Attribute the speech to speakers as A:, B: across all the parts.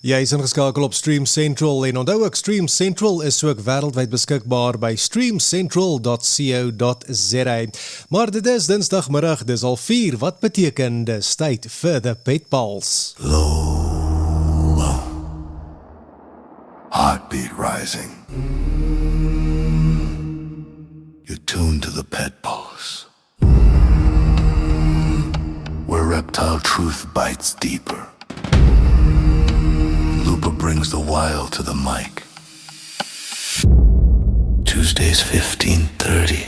A: Jy is ingeskakel op Stream Central en onthou ook Stream Central is ook wêreldwyd beskikbaar by streamcentral.co.za. Maar dit is Dinsdagmiddag, dis al 4, wat beteken dis tyd vir the Pet Pulse.
B: Low, heartbeat rising. You're tuned to the Pet Pulse, where reptile truth bites deeper. Looper brings the wild to the mic. Tuesdays 15:30,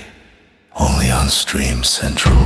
B: only on Stream Central.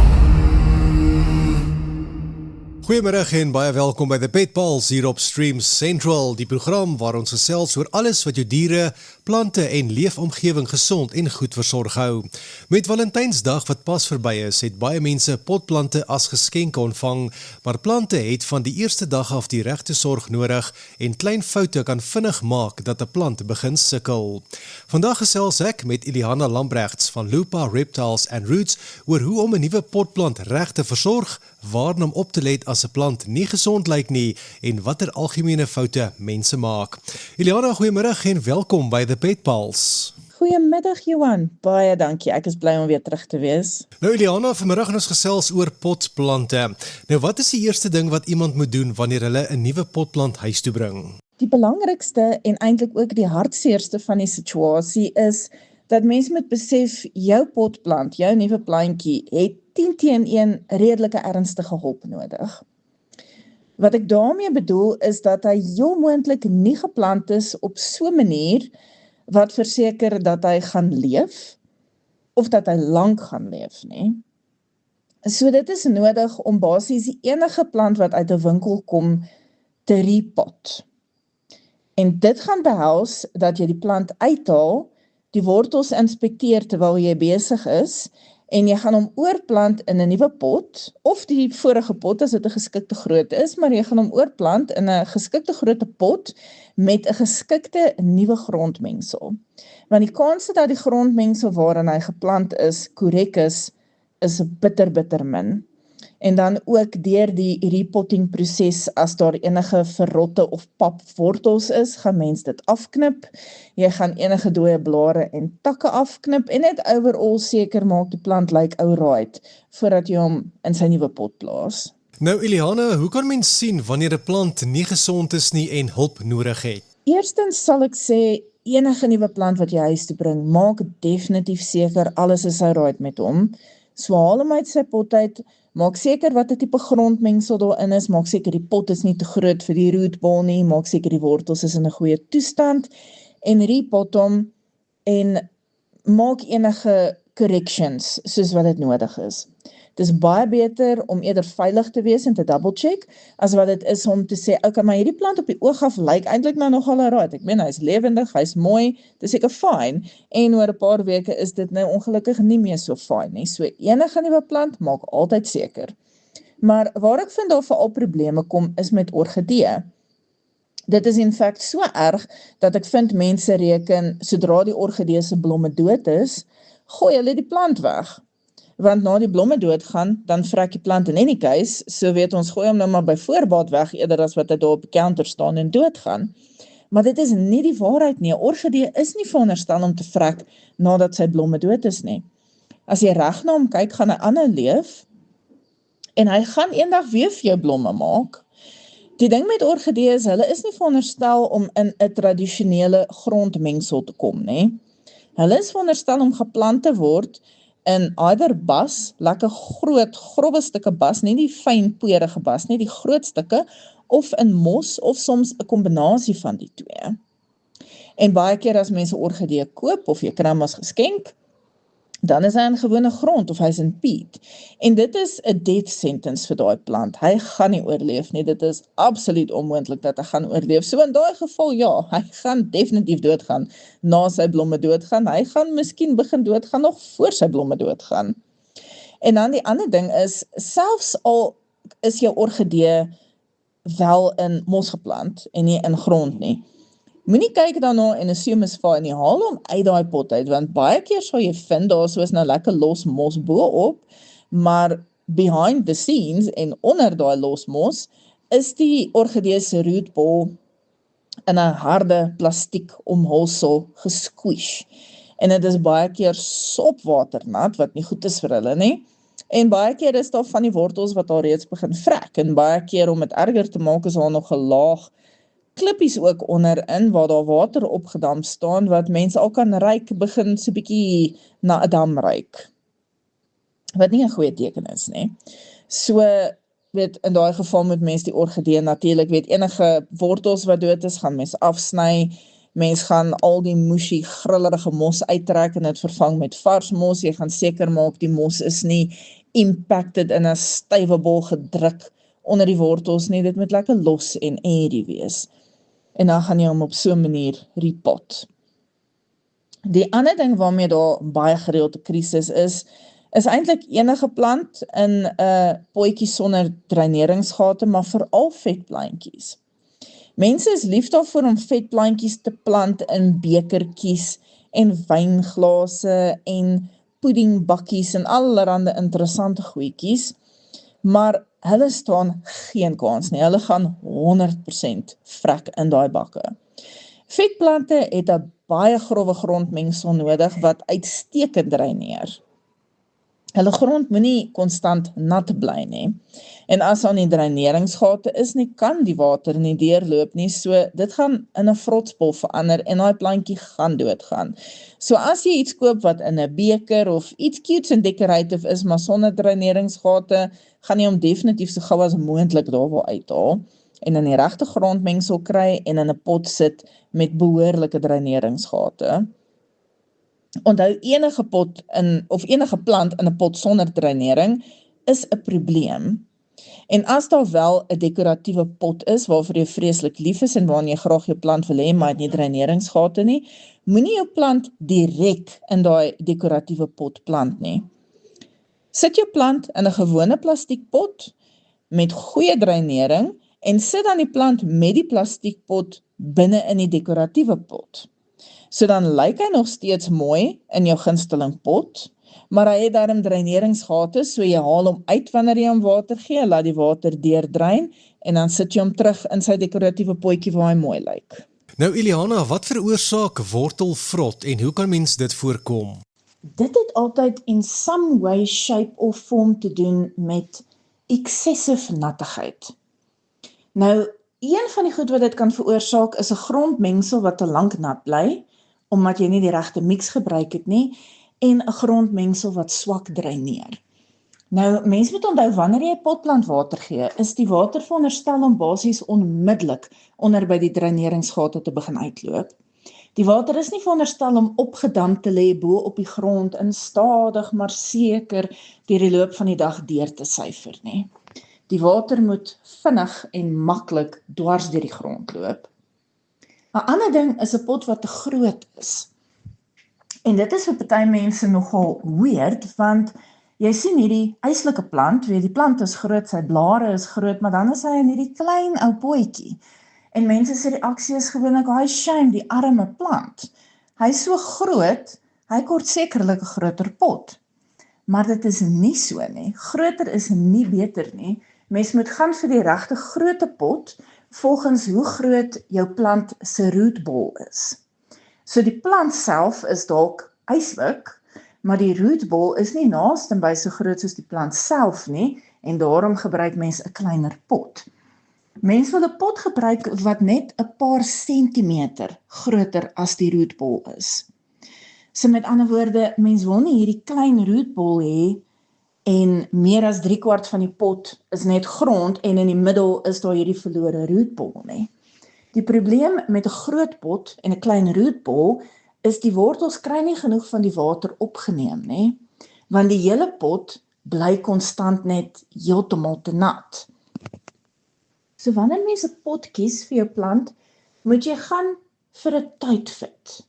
A: Goeiemiddag en baie welkom by The Pet Pulse hier op Stream Central, die program waar ons gesels oor alles wat jou diere, plante en leefomgewing gesond en goed versorg hou. Met Valentynsdag wat pas verby is, het baie mense potplante as geskenke ontvang, maar plante het van die eerste dag af die regte sorg nodig en klein foute kan vinnig maak dat 'n plant begin sukkel. Vandag gesels ek met Iliana Lambrechts van Lupa Reptiles and Roots oor hoe om 'n nuwe potplant reg te versorg, waarna om op te let as 'n plant nie gesond lyk nie en watter algemene foute mense maak. Iliana, goeiemiddag en welkom by The Pet Pulse.
C: Goeiemiddag Johan, baie dankie, ek is bly om weer terug te wees.
A: Nou Iliana, vanmiddag gaan ons gesels oor potplante. Nou wat is die eerste ding wat iemand moet doen wanneer hulle 'n nuwe potplant huis toe bring?
C: Die belangrikste en eintlik ook die hartseerste van die situasie is dat mense moet besef, jou potplant, jou nuwe plantjie, het 10-1 redelike ernstige hulp nodig. Wat ek daarmee bedoel is dat hy heel moontlik nie geplant is op so 'n manier wat verseker dat hy gaan leef of dat hy lank gaan leef, nie. So dit is nodig om basies die enige plant wat uit 'n winkel kom te repot. En dit gaan behels dat jy die plant uithaal, die wortels inspekteer terwyl jy besig is, en jy gaan hom oorplant in 'n nuwe pot, of die vorige pot as dit 'n geskikte grootte is, maar jy gaan hom oorplant in 'n geskikte grootte pot met 'n geskikte nuwe grondmengsel. Want die kans dat die grondmengsel waarin hy geplant is, korrek is bitter min. En dan ook deur die repotting proses, as daar enige verrotte of pap wortels is, gaan mens dit afknip. Jy gaan enige dooie blare en takke afknip en net overall seker maak die plant lyk alright voordat jy hom in sy nuwe pot plaas.
A: Nou Iliana, hoe kan mens sien wanneer 'n plant nie gesond is nie en hulp nodig het?
C: Eerstens sal ek sê, enige nuwe plant wat jy huis toe bring, maak definitief seker alles is alright met hom. So haal hom uit sy pot uit, maak seker wat 'n tipe grondmengsel daarin is, maak seker die pot is nie te groot vir die rootball nie, maak seker die wortels is in 'n goeie toestand, en repot hom, en maak enige corrections, soos wat dit nodig is. Dit is baie beter om eerder veilig te wees en te double check, as wat dit is om te sê, okay, maar hierdie plant op die oog af lyk eintlik nou nogal alright. Ek meen, hy is lewendig, hy is mooi, dit is seker fyn, en oor 'n paar weke is dit nou ongelukkig nie meer so fyn nie. So enige nuwe plant, maak altyd seker. Maar waar ek vind daar veral probleme kom, is met orgidee. Dit is in feite so erg, dat ek vind mense reken, sodra die orgidee se blomme dood is, gooi hulle die plant weg. Want na die blomme doodgaan, dan vrek die plant in any case, so weet ons, gooi hom nou maar by voorbaat weg, eerder as wat hy daar op die counter staan en doodgaan. Maar dit is nie die waarheid nie. 'n Orgidee is nie veronderstel om te vrek nadat sy blomme dood is nie. As jy reg na hom kyk, gaan hy aanhou leef, en hy gaan eendag weer vir jou blomme maak. Die ding met orgidee is, hulle is nie veronderstel om in 'n tradisionele grondmengsel te kom, nie. Hulle is veronderstel om geplant te word in either bas, lekker groot, growwe stukke bas, nie die fyn poerige bas nie, die groot stukke, of in mos, of soms 'n kombinasie van die twee. En baie keer as mense orgidee koop, of jy kry hom as geskenk, dan is hy in gewone grond, of hy is in peat. En dit is 'n death sentence vir daai plant. Hy gaan nie oorleef nie, dit is absoluut onmoontlik dat hy gaan oorleef. So in daai geval, ja, hy gaan definitief doodgaan, na sy blomme doodgaan. Hy gaan miskien begin doodgaan, nog voor sy blomme doodgaan. En dan die ander ding is, selfs al is jou orgidee wel in mos geplant, en nie in grond nie, moenie kyk daarna en assume is fyn nie, haal hom uit daai pot uit, want baie keer sal jy vind, daar soos nou lekker los mos bo-op, maar behind the scenes en onder daai los mos, is die orgidee se rootball in 'n harde plastiek omhulsel gesquish. En dit is baie keer sopwaternat, wat nie goed is vir hulle nie. En baie keer is daar van die wortels wat al reeds begin vrek, en baie keer om dit erger te maak is daar nog 'n laag klippies ook onderin, waar daar water opgedamp staan, wat mense al kan ruik, begin so bietjie na 'n dam ruik. Wat nie 'n goeie teken is nie. So, weet, in daai geval moet mens die orgidee natuurlik, weet, enige wortels wat dood is, gaan mens afsny, mens gaan al die mushy, grillerige mos uittrek en dit vervang met vars mos, jy gaan seker maak die mos is nie impacted in 'n stywe bol gedruk onder die wortels nie, dit moet lekker los en airy wees. En dan gaan jy hom op so 'n manier repot. Die ander ding waarmee daar baie gereelde krisis is eintlik enige plant in 'n potjie sonder dreineringsgate, maar veral vetplantjies. Mense is lief daarvoor om vetplantjies te plant in bekertjies en wynglase en puddingbakkies en allerlei interessante goedjies, maar hulle staan geen kans nie, hulle gaan 100% vrek in daai bakke. Vetplante het 'n baie grouwe grondmengsel nodig wat uitstekend dreineer. Hulle grond moenie konstant nat bly nie. En as aan die dreineringsgate is nie, kan die water nie deurloop nie, so dit gaan in 'n vrotsbol verander en daai plantjie gaan doodgaan. So as jy iets koop wat in 'n beker of iets cute en decorative is, maar sonder dreineringsgate, gaan jy hom definitief so gou as moontlik daar wil uithaal en in die regte grondmengsel kry en in 'n pot sit met behoorlike dreineringsgate. Onthou, enige pot of enige plant in 'n pot sonder dreinering is 'n probleem. En as daar wel 'n dekoratiewe pot is waarvoor jy vreeslik lief is en waarin jy graag jou plant wil hê, maar het nie dreineringsgate nie, moenie jou plant direk in daai dekoratiewe pot plant nie. Sit jou plant in 'n gewone plastiekpot met goeie dreinering en sit dan die plant met die plastiekpot binne in die dekoratiewe pot. So dan lyk hy nog steeds mooi in jou gunsteling pot, maar hy het daarom dreineringsgate, so jy haal hom uit wanneer jy hom water gee, laat die water deurdrein, en dan sit jy hom terug in sy dekoratiewe potjie waar hy mooi lyk.
A: Nou Iliana, wat veroorsaak wortelvrot en hoe kan mens dit voorkom?
C: Dit het altyd in some way, shape of form te doen met excessive nattigheid. Nou, een van die goed wat dit kan veroorsaak is 'n grondmengsel wat te lank nat bly, omdat jy nie die regte mix gebruik het nie, en 'n grondmengsel wat swak dreineer. Nou, mense moet onthou, wanneer jy potplantwater gee, is die water veronderstel om basies onmiddellik onder by die dreineringsgate te begin uitloop. Die water is nie veronderstel om opgedamp te lê bo op die grond en stadig maar seker deur die loop van die dag deur te syfer nie. Die water moet vinnig en maklik dwars deur die grond loop. 'n ander ding is 'n pot wat te groot is. En dit is vir party mense nogal weird, want jy sien hierdie eislike plant, die plant is groot, sy blare is groot, maar dan is hy in hierdie klein ou potjie. En mense se reaksie is gewoonlik, "Ai, shame, die arme plant. Hy is so groot, hy kort sekerlik 'n groter pot." Maar dit is nie so nie. Groter is nie beter nie. Mens moet gaan vir die regte grootte pot, volgens hoe groot jou plant se rootball is. So die plant self is dalk yswik, maar die rootball is nie naaste by so groot soos die plant self nie, en daarom gebruik mens 'n kleiner pot. Mens wil 'n pot gebruik wat net 'n paar sentimeter groter as die rootball is. So met ander woorde, mens wil nie hierdie klein rootball hê en meer as 3/4 van die pot is net grond en in die middel is daar hierdie verlore rootball nie. Die probleem met 'n groot pot en 'n klein rootball is die wortels kry nie genoeg van die water opgeneem nie, want die hele pot bly konstant net heeltemal te nat. So wanneer mens 'n pot kies vir jou plant, moet jy gaan vir 'n tight fit.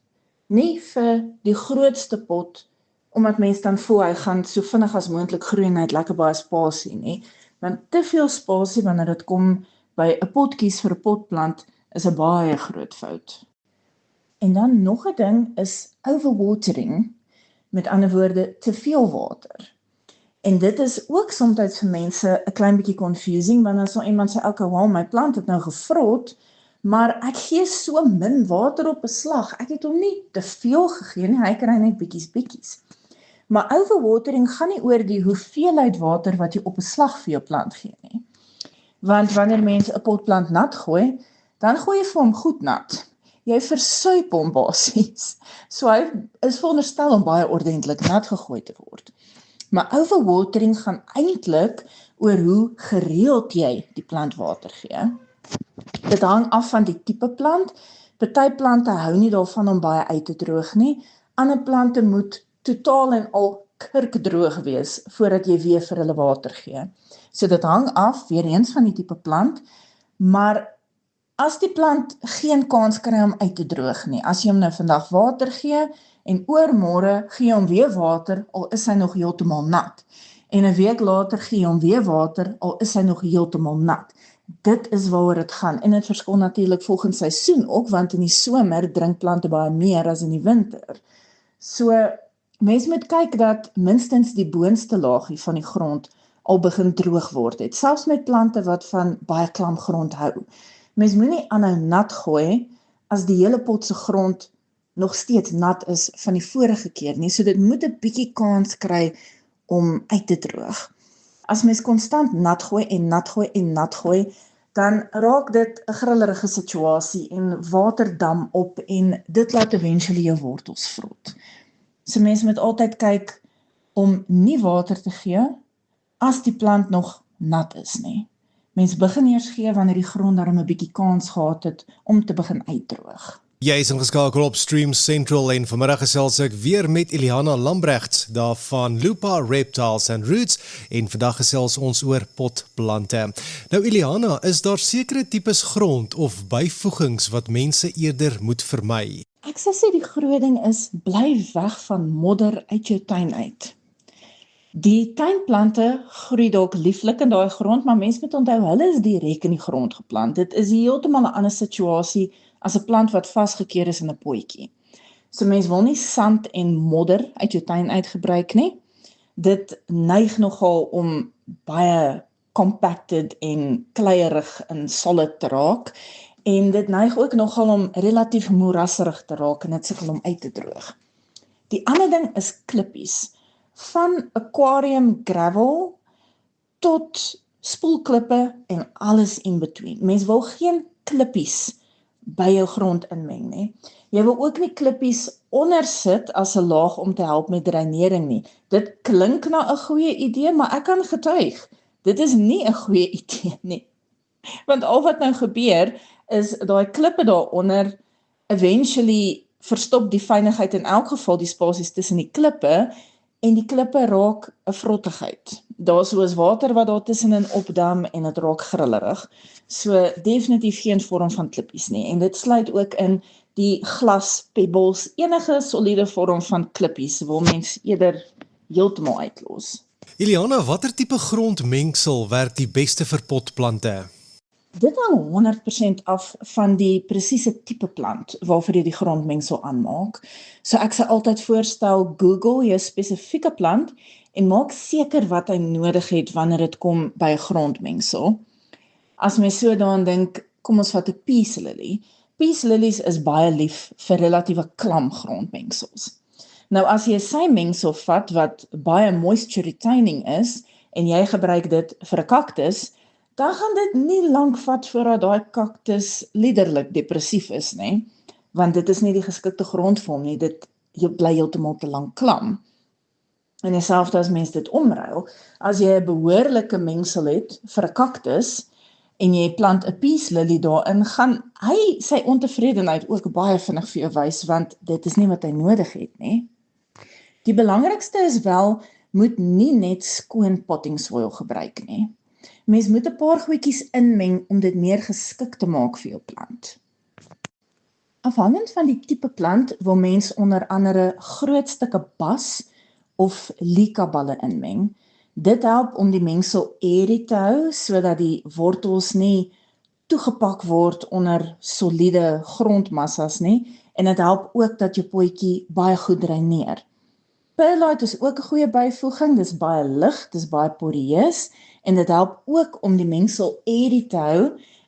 C: Nie vir die grootste pot, omdat mens dan voel hy gaan so vinnig as moontlik groei en hy het lekker baie spasie nie. Want te veel spasie wanneer dit kom by 'n pot kies vir 'n potplant is 'n baie groot fout. En dan nog 'n ding is overwatering, met ander woorde te veel water. En dit is ook soms vir mense 'n klein bietjie confusing, want dan sal iemand sê, "Okay, wow, my plant het nou gevrot, maar ek gee so min water op 'n slag. Ek het hom nie te veel gegee nie, hy kry net bietjies. Maar overwatering gaan nie oor die hoeveelheid water wat jy op 'n slag vir jou plant gee nie. Want wanneer mense 'n potplant nat gooi, dan gooi jy vir hom goed nat. Jy versuip hom basies. So hy is veronderstel om baie ordentlik nat gegooi te word. Maar overwatering gaan eintlik oor hoe gereeld jy die plant water gee. Dit hang af van die tipe plant. Party plante hou nie daarvan om baie uit te droog nie. Ander plante moet totaal en al kurkdroog wees voordat jy weer vir hulle water gee. So dit hang af weer eens van die tipe plant, maar as die plant geen kans kry om uit te droog nie, as jy hom nou vandag water gee en oormôre gee jy hom weer water al is hy nog heeltemal nat. En 'n week later gee jy hom weer water al is hy nog heeltemal nat. Dit is waaroor dit gaan en dit verskil natuurlik volgens seisoen ook, want in die somer drink plante baie meer as in die winter. So mens moet kyk dat minstens die boonste laagie van die grond al begin droog word het, selfs met plante wat van baie klam grond hou. Mens moenie aanhou nat gooi as die hele pot se grond nog steeds nat is van die vorige keer nie, so dit moet 'n bietjie kans kry om uit te droog. As mens konstant nat gooi en nat gooi en nat gooi, dan raak dit 'n grillerige situasie en water dam op en dit laat eventually jou wortels vrot. So mens moet altyd kyk om nie water te gee as die plant nog nat is nie. Mens begin eers gee wanneer die grond darm 'n bietjie kans gehad het om te begin uitdroog.
A: Jy is ingeskakel op Stream Central en vanmiddag gesels ek weer met Eliana Lambrecht daar van Lupa Reptiles and Roots en vandag gesels ons oor potplante. Nou Eliana, is daar sekere tipes grond of byvoegings wat mense eerder moet vermy?
C: Ek sou sê die groot ding is, bly weg van modder uit jou tuin uit. Die tuinplante groei dalk lieflik in daai grond, maar mense moet onthou, hulle is direk in die grond geplant. Dit is heeltemal 'n ander situasie as 'n plant wat vasgekeer is in 'n potjie. So mens wil nie sand en modder uit jou tuin uitgebruik nie. Dit neig nogal om baie compacted en kleierig en solid te raak. En dit neig ook nogal om relatief moerasserig te raak en dit sukkel om uit te droog. Die ander ding is klippies. Van aquarium gravel tot spoelklippe en alles in between. Mens wil geen klippies by jou grond inmeng nie. Jy wil ook nie klippies onder sit as 'n laag om te help met dreinering nie. Dit klink na 'n goeie idee, maar ek kan getuig, dit is nie 'n goeie idee nie. Want al wat nou gebeur is daai klippe daaronder eventually verstop die veiligheid in elk geval die spasies tussen die klippe en die klippe raak 'n vrottigheid. Daar soos water wat daar tussenin opdam en dit raak grillerig. So definitief geen vorm van klippies nie. En dit sluit ook in die glas, pebbles, enige soliede vorm van klippies wil mens eerder heeltemal uitlos.
A: Eliana, watter tipe grondmengsel werk die beste vir potplante?
C: Dit hang 100% af van die presiese tipe plant waarvoor jy die grondmengsel aanmaak. So ek sal altyd voorstel, Google jou spesifieke plant en maak seker wat hy nodig het wanneer dit kom by 'n grondmengsel. As mens so daaraan dink, kom ons vat 'n peace lily. Peace lilies is baie lief vir relatiewe klam grondmengsels. Nou as jy sy mengsel vat wat baie moisture retaining is en jy gebruik dit vir 'n kaktus, dan gaan dit nie lank vat voordat daai kaktus liderlik depressief is nie, want dit is nie die geskikte grond vir hom nie, dit bly heeltemal te lank klam. En dieselfde as mens dit omruil, as jy 'n behoorlike mengsel het vir 'n kaktus en jy plant 'n peace lily daarin, gaan hy sy ontevredenheid ook baie vinnig vir jou wys, want dit is nie wat hy nodig het nie. Die belangrikste is wel, moet nie net skoon potting soil gebruik nie. Mens moet 'n paar goedjies inmeng om dit meer geskik te maak vir jou plant. Afhangend van die tipe plant wil mens onder andere groot stukke bas of likaballe inmeng. Dit help om die mengsel airy te hou, sodat die wortels nie toegepak word onder soliede grondmassas nie, en dit help ook dat jou potjie baie goed dreineer. Perlite is ook 'n goeie byvoeging, dis baie lig, dis baie poreus, en dit help ook om die mengsel airy te hou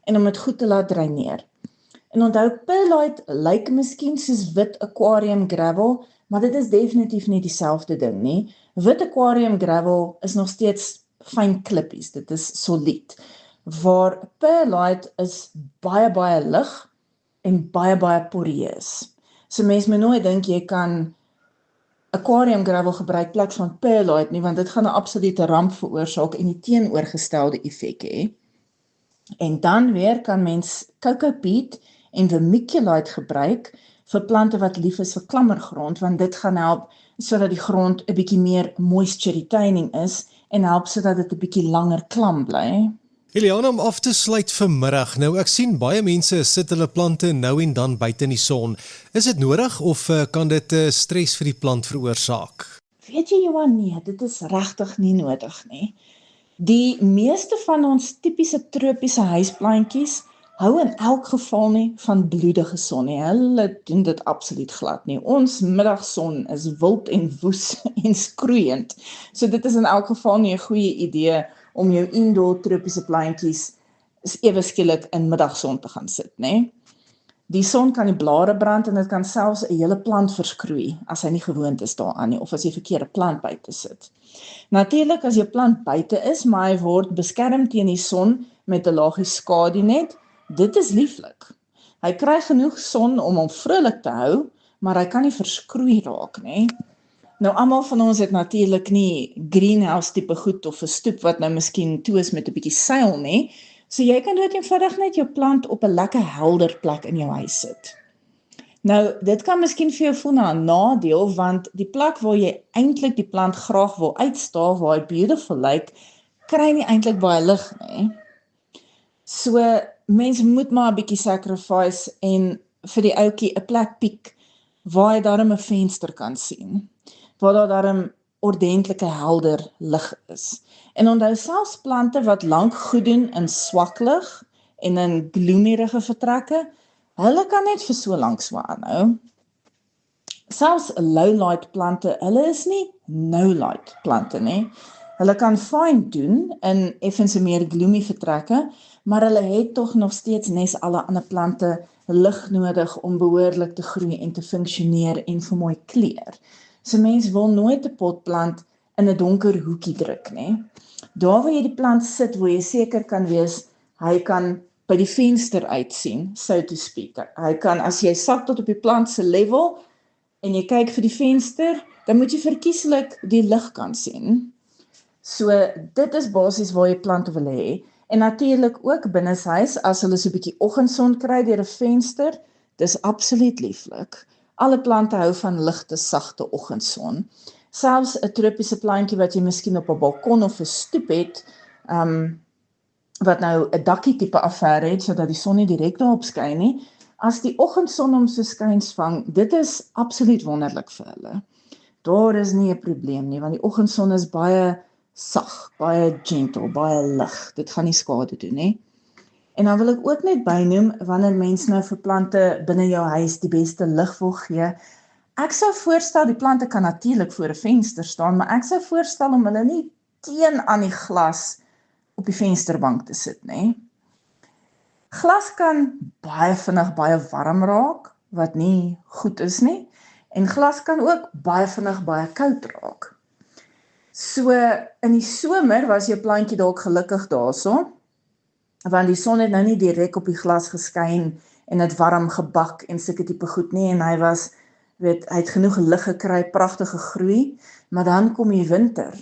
C: en om dit goed te laat dreineer. En onthou, perlite lyk miskien soos wit aquarium gravel, maar dit is definitief nie dieselfde ding nie. Wit aquarium gravel is nog steeds fyn klippies, dit is solied. Waar perlite is baie lig en baie poreus. So mens moet nooit dink jy kan aquarium gravel gebruik plek van perlite nie, want dit gaan 'n absolute ramp veroorsaak en die teenoorgestelde effek hê. En dan weer kan mens cocoa peat en vermiculite gebruik vir plante wat lief is vir klammergrond, want dit gaan help sodat die grond 'n bietjie meer moisture retaining is en help sodat dit 'n bietjie langer klam bly.
A: Eliana, om af te sluit vanmiddag. Nou, ek sien baie mense sit hulle plante nou en dan buite in die son. Is dit nodig of kan dit stres vir die plant veroorsaak?
C: Weet jy, Johan, nee, dit is regtig nie nodig nie. Die meeste van ons tipiese tropiese huisplantjies hou in elk geval nie van bloedige son nie. Hulle doen dit absoluut glad nie. Ons middagson is wild en woes en skroeiend. So dit is in elk geval nie 'n goeie idee om jou indoor tropiese plantjies ewe skielik in middagson te gaan sit, né? Die son kan die blare brand en dit kan selfs 'n hele plant verskroei as hy nie gewoond is daaraan nie, of as jy verkeerde plant buite sit. Natuurlik as jou plant buite is, maar hy word beskerm teen die son met 'n laagie skadunet, dit is lieflik. Hy kry genoeg son om hom vrolik te hou, maar hy kan nie verskroei raak, né? Nou, almal van ons het natuurlik nie greenhouse tipe goed of 'n stoep wat nou miskien toe is met 'n bietjie seil nie. So jy kan dood eenvoudig net jou plant op 'n lekker helder plek in jou huis sit. Nou, dit kan miskien vir jou voel na 'n nadeel, want die plek waar jy eintlik die plant graag wil uitstaal, waar hy beautiful lyk, kry nie eintlik baie lig nie. So, mens moet maar 'n bietjie sacrifice en vir die ouetjie 'n plek piek waar hy darm 'n venster kan sien, waar daar darm ordentlike helder lig is. En onthou, selfs plante wat lank goed doen in swak lig en in gloomierige vertrekke, hulle kan net vir so lank so aanhou. Selfs low light plante, hulle is nie no light plante nie. Hulle kan fyn doen in effens meer gloomy vertrekke, maar hulle het tog nog steeds nes alle ander plante lig nodig om behoorlik te groei en te funksioneer en vir mooi kleur. So mens wil nooit 'n potplant in 'n donker hoekie druk, né? Daar waar jy die plant sit, waar jy seker kan wees, hy kan by die venster uitsien, so to speak. Hy kan, as jy sak tot op die plant se level, en jy kyk vir die venster, dan moet jy verkieslik die lig kan sien. So, dit is basies waar jy plante wil hê. En natuurlik ook binneshuis, as hulle so 'n bietjie oggendson kry deur 'n venster, dis absoluut lieflik. Alle plante hou van ligte, sagte oggendson. Selfs 'n tropiese plantjie wat jy miskien op 'n balkon of 'n stoep het, wat nou 'n dakkie tipe affære het, sodat die son nie direk daarop skyn nie, as die oggendson hom so skuins vang, dit is absoluut wonderlik vir hulle. Daar is nie 'n probleem nie, want die oggendson is baie sag, baie gentle, baie lig. Dit gaan nie skade doen nie. En dan wil ek ook net bynoem, wanneer mense nou vir plante binne jou huis die beste lig wil gee, ek sou voorstel, die plante kan natuurlik voor 'n venster staan, maar ek sou voorstel om hulle nie teen aan die glas op die vensterbank te sit, né? Glas kan baie vinnig baie warm raak, wat nie goed is nie, en glas kan ook baie vinnig baie koud raak. So, in die somer was jou plantjie dalk gelukkig daarso, want die son het nou nie direk op die glas geskyn en dit warm gebak en sulke tipe goed nie, en hy het genoeg lig gekry, pragtige groei, maar dan kom die winter,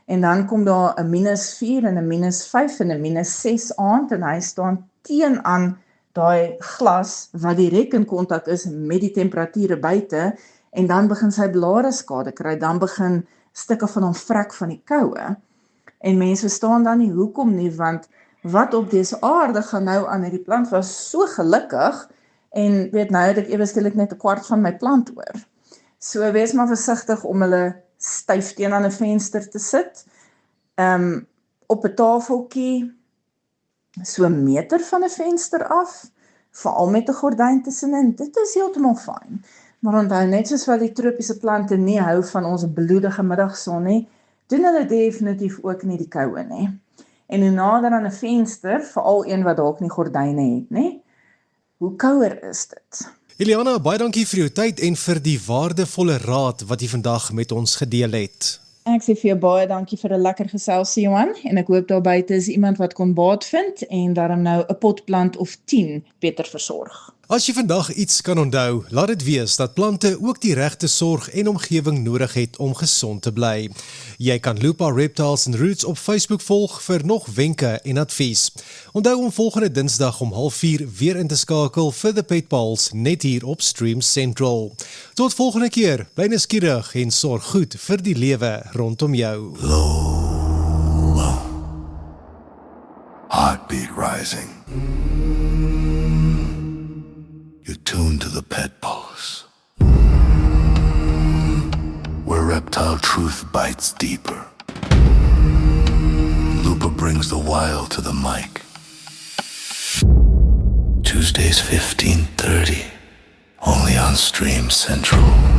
C: en dan kom daar 'n -4 en 'n -5 en 'n -6 aand, en hy staan teen aan daai glas, wat direk in kontak is met die temperature buite, en dan begin sy blare skade kry, dan begin stukke van hom vrek van die koue, en mense verstaan dan nie hoekom nie, want wat op dese aarde gaan nou aan, hierdie plant was so gelukkig, en nou het ek ewe skielik net 'n kwart van my plant oor. So wees maar versigtig om hulle styf teen aan 'n venster te sit, op 'n tafeltjie, so 'n meter van 'n venster af, veral met 'n gordyn tussenin, dit is heeltemal fyn. Maar onthou, net soos wat die tropiese plante nie hou van ons bloedige middagson nie, doen hulle definitief ook nie die koue nie. En hoe nader aan 'n venster, veral een wat dalk nie gordyne het nie, hoe kouer is dit.
A: Eliana, baie dankie vir jou tyd en vir die waardevolle raad wat jy vandag met ons gedeel het.
C: Ek sê vir jou baie dankie vir 'n lekker geselsie, Johan, en ek hoop daar buite is iemand wat kon baat vind en daarom nou 'n potplant of 10 beter versorg.
A: As jy vandag iets kan onthou, laat dit wees dat plante ook die regte sorg en omgewing nodig het om gesond te bly. Jy kan Lupa Reptiles and Roots op Facebook volg vir nog wenke en advies. Onthou om volgende Dinsdag om 04:30 weer in te skakel vir The Pet Pals net hier op Stream Central. Tot volgende keer, bly nuuskierig en sorg goed vir die lewe rondom jou.
B: Low. Heartbeat rising. You're tuned to the Pet Pulse, where reptile truth bites deeper. Lupa brings the wild to the mic. Tuesdays 15:30, only on Stream Central.